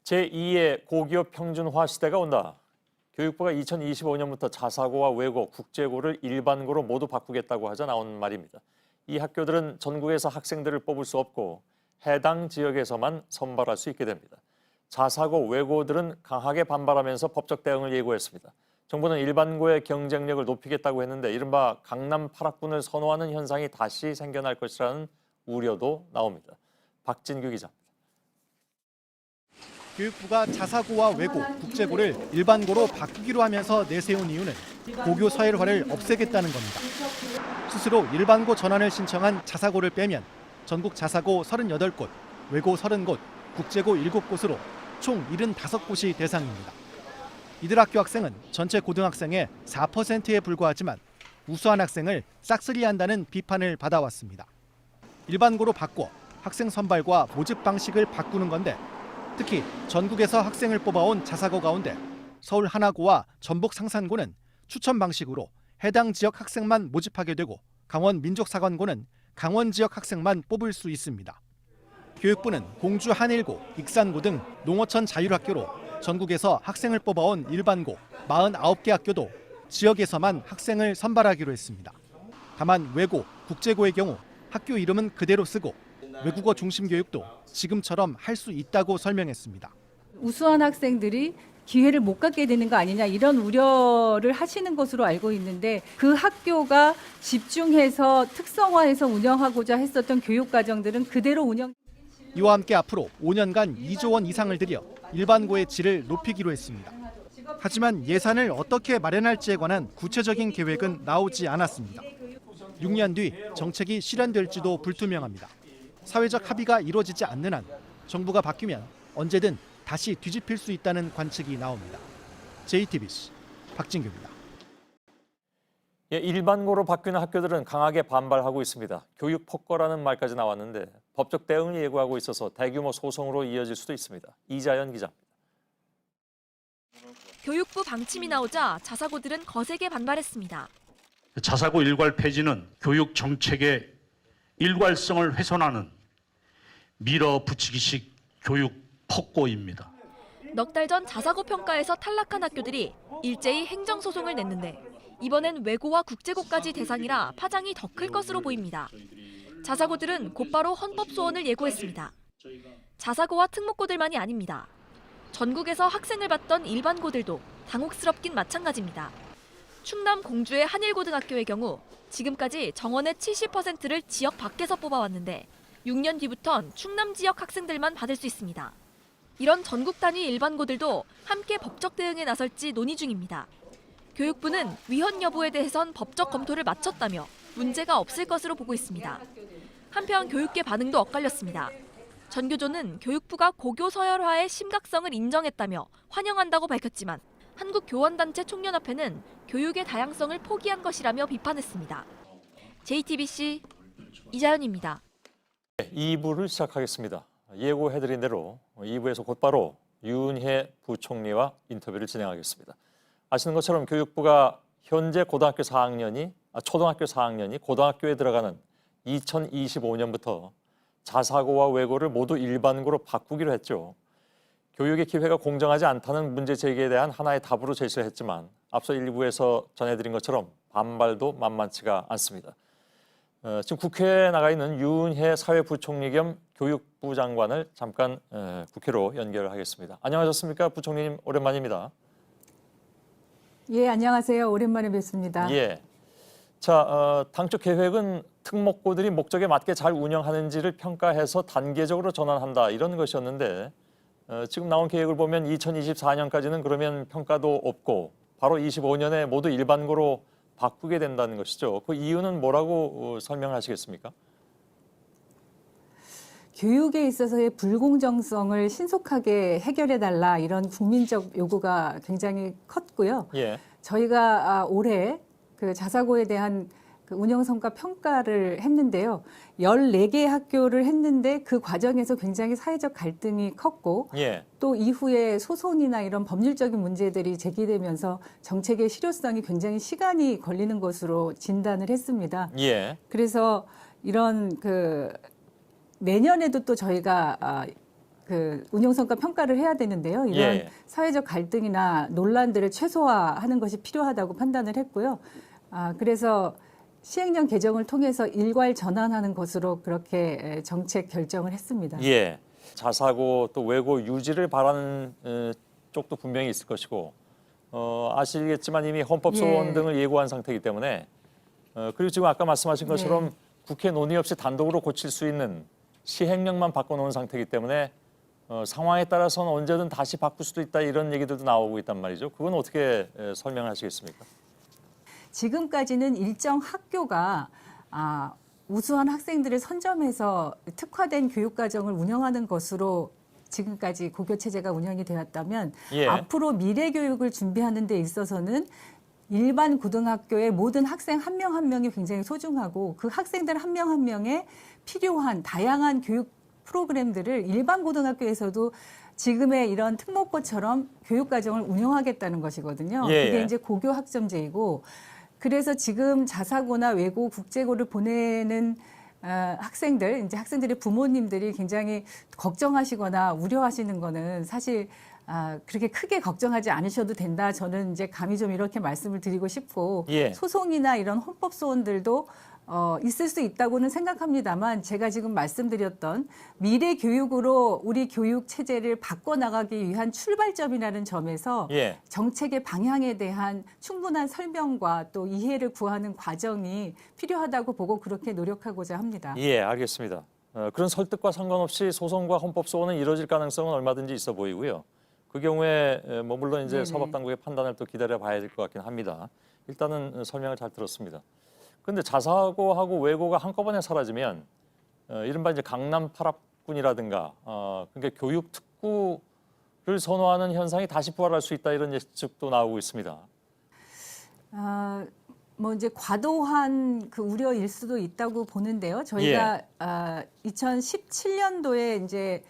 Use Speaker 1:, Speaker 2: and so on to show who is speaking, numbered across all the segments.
Speaker 1: 제2의 고기업 평준화 시대가 온다. 교육부가 2025년부터 자사고와 외고, 국제고를 일반고로 모두 바꾸겠다고 하자 나온 말입니다. 이 학교들은 전국에서 학생들을 뽑을 수 없고 해당 지역에서만 선발할 수 있게 됩니다. 자사고, 외고들은 강하게 반발하면서 법적 대응을 예고했습니다. 정부는 일반고의 경쟁력을 높이겠다고 했는데 이른바 강남 8학군을 선호하는 현상이 다시 생겨날 것이라는 우려도 나옵니다. 박진규 기자입니다.
Speaker 2: 교육부가 자사고와 외고, 국제고를 일반고로 바꾸기로 하면서 내세운 이유는 고교 서열화를 없애겠다는 겁니다. 스스로 일반고 전환을 신청한 자사고를 빼면 전국 자사고 38곳, 외고 30곳, 국제고 7곳으로 총 75곳이 대상입니다. 이들 학교 학생은 전체 고등학생의 4%에 불과하지만 우수한 학생을 싹쓸이한다는 비판을 받아왔습니다. 일반고로 바꿔 학생 선발과 모집 방식을 바꾸는 건데 특히 전국에서 학생을 뽑아온 자사고 가운데 서울 하나고와 전북 상산고는 추천 방식으로 해당 지역 학생만 모집하게 되고 강원 민족사관고는 강원 지역 학생만 뽑을 수 있습니다. 교육부는 공주 한일고, 익산고 등 농어촌 자율학교로 전국에서 학생을 뽑아온 일반고 49개 학교도 지역에서만 학생을 선발하기로 했습니다. 다만 외고, 국제고의 경우 학교 이름은 그대로 쓰고 외국어 중심 교육도 지금처럼 할 수 있다고 설명했습니다.
Speaker 3: 우수한 학생들이 기회를 못 갖게 되는 거 아니냐 이런 우려를 하시는 것으로 알고 있는데 그 학교가 집중해서 특성화해서 운영하고자 했었던 교육과정들은 그대로 운영.
Speaker 2: 이와 함께 앞으로 5년간 2조 원 이상을 들여 일반고의 질을 높이기로 했습니다. 하지만 예산을 어떻게 마련할지에 관한 구체적인 계획은 나오지 않았습니다. 6년 뒤 정책이 실현될지도 불투명합니다. 사회적 합의가 이루어지지 않는 한 정부가 바뀌면 언제든 다시 뒤집힐 수 있다는 관측이 나옵니다. JTBC 박진규입니다.
Speaker 1: 일반고로 바뀌는 학교들은 강하게 반발하고 있습니다. 교육 폭거라는 말까지 나왔는데 법적 대응을 예고하고 있어서 대규모 소송으로 이어질 수도 있습니다. 이자연 기자입니다.
Speaker 4: 교육부 방침이 나오자 자사고들은 거세게 반발했습니다.
Speaker 5: 자사고 일괄 폐지는 교육 정책의 일괄성을 훼손하는 밀어붙이기식 교육 폭거입니다.
Speaker 4: 넉 달 전 자사고 평가에서 탈락한 학교들이 일제히 행정소송을 냈는데 이번엔 외고와 국제고까지 대상이라 파장이 더 클 것으로 보입니다. 자사고들은 곧바로 헌법소원을 예고했습니다. 자사고와 특목고들만이 아닙니다. 전국에서 학생을 받던 일반고들도 당혹스럽긴 마찬가지입니다. 충남 공주의 한일고등학교의 경우 지금까지 정원의 70%를 지역 밖에서 뽑아왔는데 6년 뒤부턴 충남 지역 학생들만 받을 수 있습니다. 이런 전국 단위 일반고들도 함께 법적 대응에 나설지 논의 중입니다. 교육부는 위헌 여부에 대해선 법적 검토를 마쳤다며 문제가 없을 것으로 보고 있습니다. 한편 교육계 반응도 엇갈렸습니다. 전교조는 교육부가 고교 서열화의 심각성을 인정했다며 환영한다고 밝혔지만 한국교원단체 총연합회는 교육의 다양성을 포기한 것이라며 비판했습니다. JTBC 이자연입니다.
Speaker 1: 2부를 시작하겠습니다. 예고해드린 대로 2부에서 곧바로 유은혜 부총리와 인터뷰를 진행하겠습니다. 아시는 것처럼 교육부가 현재 초등학교 4학년이 고등학교에 들어가는 2025년부터 자사고와 외고를 모두 일반고로 바꾸기로 했죠. 교육의 기회가 공정하지 않다는 문제 제기에 대한 하나의 답으로 제시를 했지만 앞서 1부에서 전해드린 것처럼 반발도 만만치가 않습니다. 지금 국회에 나가 있는 유은혜 사회부총리 겸 교육부 장관을 잠깐 국회로 연결하겠습니다. 안녕하셨습니까? 부총리님 오랜만입니다.
Speaker 3: 예, 안녕하세요. 오랜만에 뵙습니다.
Speaker 1: 예. 자, 당초 계획은 특목고들이 목적에 맞게 잘 운영하는지를 평가해서 단계적으로 전환한다 이런 것이었는데 지금 나온 계획을 보면 2024년까지는 그러면 평가도 없고 바로 25년에 모두 일반고로 바꾸게 된다는 것이죠. 그 이유는 뭐라고 설명하시겠습니까?
Speaker 3: 교육에 있어서의 불공정성을 신속하게 해결해달라 이런 국민적 요구가 굉장히 컸고요.
Speaker 1: 예.
Speaker 3: 저희가 올해 그 자사고에 대한 그 운영성과 평가를 했는데요. 14개 학교를 했는데 그 과정에서 굉장히 사회적 갈등이 컸고
Speaker 1: 예.
Speaker 3: 또 이후에 소송이나 이런 법률적인 문제들이 제기되면서 정책의 실효성이 굉장히 시간이 걸리는 것으로 진단을 했습니다.
Speaker 1: 예.
Speaker 3: 그래서 이런 내년에도 또 저희가 그 운영성과 평가를 해야 되는데요. 이런
Speaker 1: 예.
Speaker 3: 사회적 갈등이나 논란들을 최소화하는 것이 필요하다고 판단을 했고요. 그래서 시행령 개정을 통해서 일괄 전환하는 것으로 그렇게 정책 결정을 했습니다.
Speaker 1: 예. 자사고 또 외고 유지를 바라는 쪽도 분명히 있을 것이고 아시겠지만 이미 헌법소원
Speaker 3: 예.
Speaker 1: 등을 예고한 상태이기 때문에 그리고 지금 아까 말씀하신 것처럼
Speaker 3: 네.
Speaker 1: 국회 논의 없이 단독으로 고칠 수 있는 시행령만 바꿔놓은 상태이기 때문에 상황에 따라서는 언제든 다시 바꿀 수도 있다 이런 얘기들도 나오고 있단 말이죠. 그건 어떻게 설명하시겠습니까?
Speaker 3: 지금까지는 일정 학교가 우수한 학생들을 선점해서 특화된 교육과정을 운영하는 것으로 지금까지 고교 체제가 운영이 되었다면
Speaker 1: 예.
Speaker 3: 앞으로 미래 교육을 준비하는 데 있어서는 일반 고등학교의 모든 학생 한 명 한 명이 굉장히 소중하고 그 학생들 한 명 한 명에 필요한 다양한 교육 프로그램들을 일반 고등학교에서도 지금의 이런 특목고처럼 교육과정을 운영하겠다는 것이거든요.
Speaker 1: 예,
Speaker 3: 그게
Speaker 1: 예.
Speaker 3: 이제 고교 학점제이고 그래서 지금 자사고나 외고, 국제고를 보내는 학생들, 이제 학생들의 부모님들이 굉장히 걱정하시거나 우려하시는 거는 사실 그렇게 크게 걱정하지 않으셔도 된다. 저는 이제 감히 좀 이렇게 말씀을 드리고 싶고
Speaker 1: 예.
Speaker 3: 소송이나 이런 헌법 소원들도 있을 수 있다고는 생각합니다만 제가 지금 말씀드렸던 미래 교육으로 우리 교육 체제를 바꿔나가기 위한 출발점이라는 점에서
Speaker 1: 예.
Speaker 3: 정책의 방향에 대한 충분한 설명과 또 이해를 구하는 과정이 필요하다고 보고 그렇게 노력하고자 합니다.
Speaker 1: 예, 알겠습니다. 그런 설득과 상관없이 소송과 헌법 소원은 이루어질 가능성은 얼마든지 있어 보이고요. 그 경우에 뭐 물론 이제
Speaker 3: 네네.
Speaker 1: 사법당국의 판단을 또 기다려 봐야 될 것 같긴 합니다. 일단은 설명을 잘 들었습니다. 그런데 자사고하고 외고가 한꺼번에 사라지면 이른바 이제 강남 파랍군이라든가 그러니까 교육 특구를 선호하는 현상이 다시 부활할 수 있다 이런 예측도 나오고 있습니다.
Speaker 3: 뭐 이제 과도한 그 우려일 수도 있다고 보는데요. 저희가 2017년도에 이제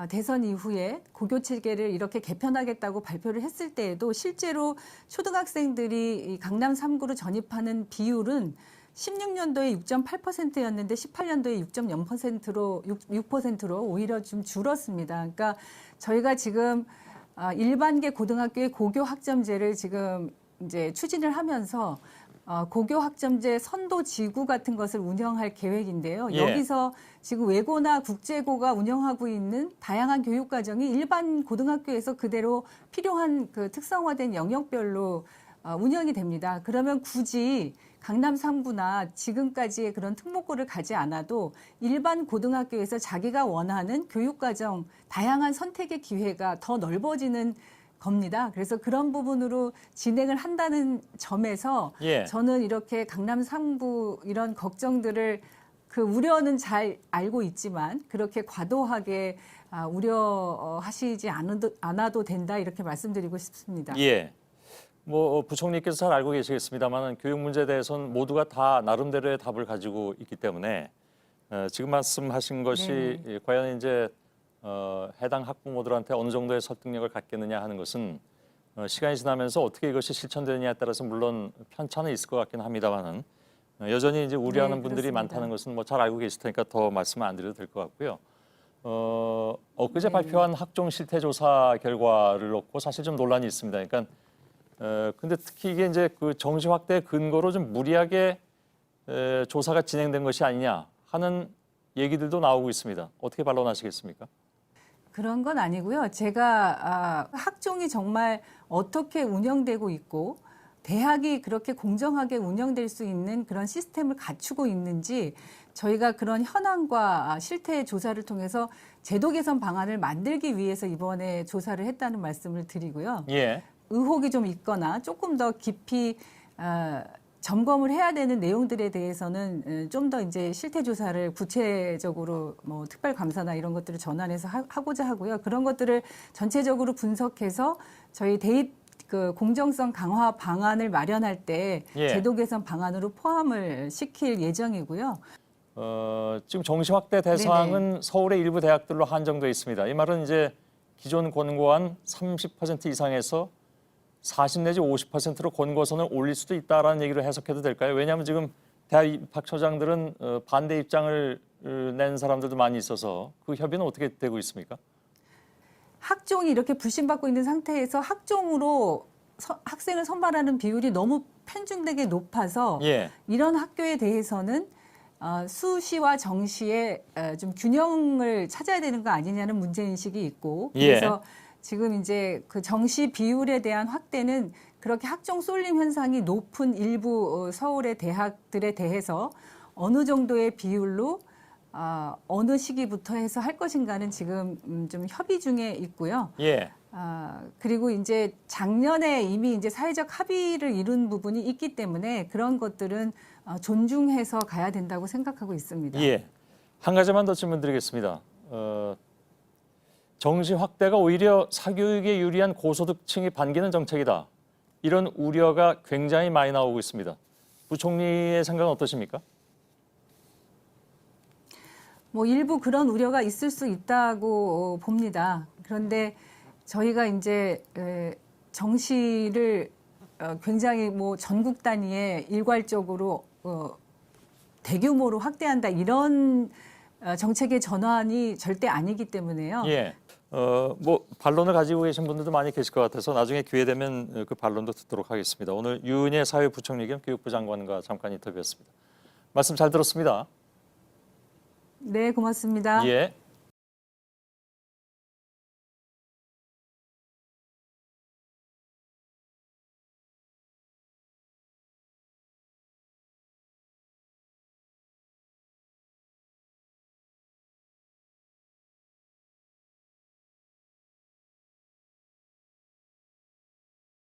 Speaker 3: 대선 이후에 고교 체계를 이렇게 개편하겠다고 발표를 했을 때에도 실제로 초등학생들이 이 강남 3구로 전입하는 비율은 16년도에 6.8%였는데 18년도에 6.0%로 오히려 좀 줄었습니다. 그러니까 저희가 지금 일반계 고등학교의 고교 학점제를 지금 이제 추진을 하면서 고교 학점제 선도 지구 같은 것을 운영할 계획인데요.
Speaker 1: 예.
Speaker 3: 여기서 지금 외고나 국제고가 운영하고 있는 다양한 교육 과정이 일반 고등학교에서 그대로 필요한 그 특성화된 영역별로 운영이 됩니다. 그러면 굳이 강남 3구나 지금까지의 그런 특목고를 가지 않아도 일반 고등학교에서 자기가 원하는 교육과정, 다양한 선택의 기회가 더 넓어지는 겁니다. 그래서 그런 부분으로 진행을 한다는 점에서
Speaker 1: 예.
Speaker 3: 저는 이렇게 강남 3구 이런 걱정들을 그 우려는 잘 알고 있지만 그렇게 과도하게 우려하시지 않아도 된다 이렇게 말씀드리고 싶습니다.
Speaker 1: 예. 뭐 부총리께서 잘 알고 계시겠습니다만 교육 문제에 대해서는 모두가 다 나름대로의 답을 가지고 있기 때문에 지금 말씀하신 것이
Speaker 3: 네네.
Speaker 1: 과연 이제 해당 학부모들한테 어느 정도의 설득력을 갖겠느냐 하는 것은 시간이 지나면서 어떻게 이것이 실천되느냐에 따라서 물론 편차는 있을 것 같긴 합니다만은 여전히 이제 우려하는
Speaker 3: 네,
Speaker 1: 분들이
Speaker 3: 그렇습니다.
Speaker 1: 많다는 것은 뭐 잘 알고 계실 테니까 더 말씀을 안 드려도 될 것 같고요. 엊그제
Speaker 3: 네.
Speaker 1: 발표한 학종 실태 조사 결과를 놓고 사실 좀 논란이 있습니다. 그러니까 근데 특히 이게 이제 그 정시 확대 근거로 좀 무리하게 조사가 진행된 것이 아니냐 하는 얘기들도 나오고 있습니다. 어떻게 반론하시겠습니까?
Speaker 3: 그런 건 아니고요. 제가 학종이 정말 어떻게 운영되고 있고 대학이 그렇게 공정하게 운영될 수 있는 그런 시스템을 갖추고 있는지 저희가 그런 현황과 실태 조사를 통해서 제도 개선 방안을 만들기 위해서 이번에 조사를 했다는 말씀을 드리고요.
Speaker 1: 예.
Speaker 3: 의혹이 좀 있거나 조금 더 깊이 점검을 해야 되는 내용들에 대해서는 좀 더 이제 실태 조사를 구체적으로 뭐 특별 감사나 이런 것들을 전환해서 하고자 하고요. 그런 것들을 전체적으로 분석해서 저희 대입 그 공정성 강화 방안을 마련할 때
Speaker 1: 예.
Speaker 3: 제도 개선 방안으로 포함을 시킬 예정이고요.
Speaker 1: 지금 정시 확대 대상은 서울의 일부 대학들로 한정돼 있습니다. 이 말은 이제 기존 권고안 30% 이상에서 40 내지 50%로 권고선을 올릴 수도 있다라는 얘기를 해석해도 될까요? 왜냐하면 지금 대학 입학처장들은 반대 입장을 낸 사람들도 많이 있어서 그 협의는 어떻게 되고 있습니까?
Speaker 3: 학종이 이렇게 불신받고 있는 상태에서 학종으로 학생을 선발하는 비율이 너무 편중되게 높아서
Speaker 1: 예.
Speaker 3: 이런 학교에 대해서는 수시와 정시에 좀 균형을 찾아야 되는 거 아니냐는 문제인식이 있고,
Speaker 1: 예.
Speaker 3: 그래서 지금 이제 그 정시 비율에 대한 확대는 그렇게 학종 쏠림 현상이 높은 일부 서울의 대학들에 대해서 어느 정도의 비율로 어느 시기부터 해서 할 것인가는 지금 좀 협의 중에 있고요.
Speaker 1: 예.
Speaker 3: 그리고 이제 작년에 이미 이제 사회적 합의를 이룬 부분이 있기 때문에 그런 것들은 존중해서 가야 된다고 생각하고 있습니다.
Speaker 1: 예. 한 가지만 더 질문드리겠습니다. 정시 확대가 오히려 사교육에 유리한 고소득층이 반기는 정책이다. 이런 우려가 굉장히 많이 나오고 있습니다. 부총리의 생각은 어떠십니까?
Speaker 3: 뭐 일부 그런 우려가 있을 수 있다고 봅니다. 그런데 저희가 이제 정시를 굉장히 뭐 전국 단위에 일괄적으로 대규모로 확대한다 이런 정책의 전환이 절대 아니기 때문에요.
Speaker 1: 예. 뭐 반론을 가지고 계신 분들도 많이 계실 것 같아서 나중에 기회 되면 그 반론도 듣도록 하겠습니다. 오늘 유은혜 사회부총리 겸 교육부 장관과 잠깐 인터뷰했습니다. 말씀 잘 들었습니다.
Speaker 3: 네, 고맙습니다.
Speaker 1: 예.